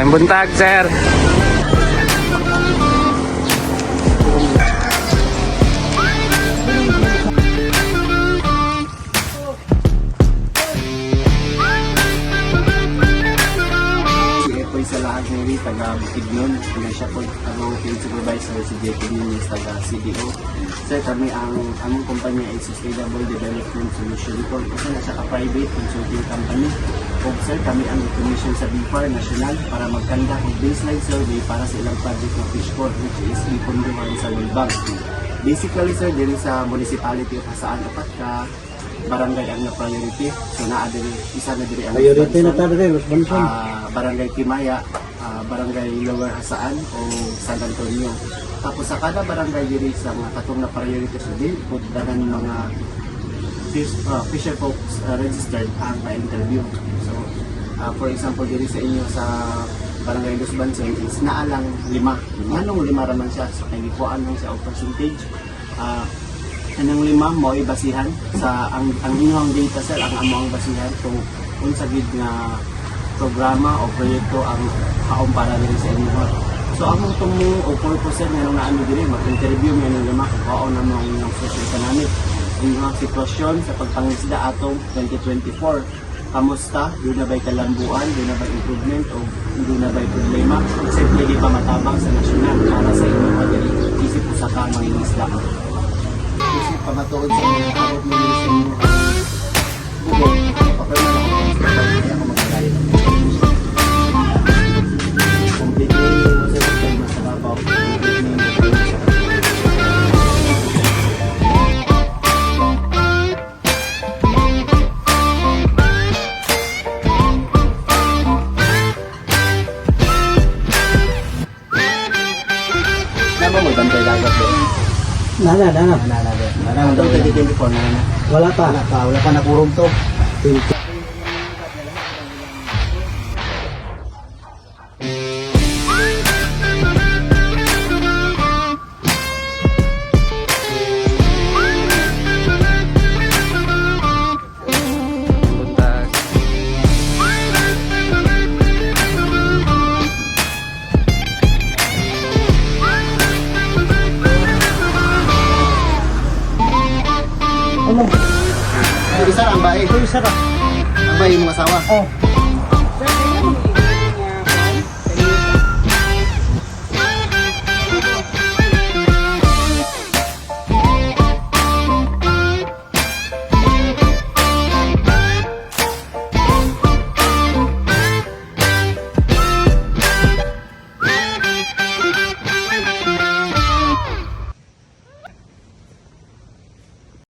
Magandang buntag, sir. Sa lahat ng taga Bukidnon, siya po ang field supervisor si JP Nunes, taga CDO. Sir, kami ang among kumpanya ay Sustainable Development Solution po. Kasi nasa ka-private consulting company. O sir, kami ang commission sa BIFAR National para magkanda ng baseline survey para sa ilang project ng fish port, which is ipunduhan sa World Bank. Basically sir, din sa municipality of Hasaan apat ka barangay ang na-priority. So naa-diri, isa na diri ang priority na tayo rin, Banson. Barangay Kimaya, Barangay Lower Hasaan o San Antonio. Tapos sa kada barangay diri sa mga katong na priority sa din, pagdagan mga fisher folks registered ang pa-interview. So for example diri sa inyo sa Barangay Los Banson is naalang 5. Anong 5 raman siya? So kay gikuan lang siya og percentage. Anong 5 mo ibasihan sa ang inyong data sir, ang amo ang basihan kung unsa gid nga programa o proyekto ang kaon para diri sa inyo. So among tumo o purpose nga nung naano diri mag-interview nga nung 5 kaon na mo ang inyong socio-economic, inyong sitwasyon sa pagpangisda atong 2024. Kamusta? Doon na ba'y kalambuan? Doon na ba'y improvement? O doon na ba'y problema? Simple di pa matabang sa nasyonal para sa inyong madali isip po sa tamang isla. Kasi pamatuod sa mga arot mo sa inyo bukod, papirma na ako sa kaya ako magkakalit. Completely, what's it mas nababaw? Nama mo bantay dagat doon? Nana. Nana, 2024 na. Wala pa nakurong to. Buntag. Ano? Isa ang bae. Ito isa ka. Ang bae mong asawa. Oh.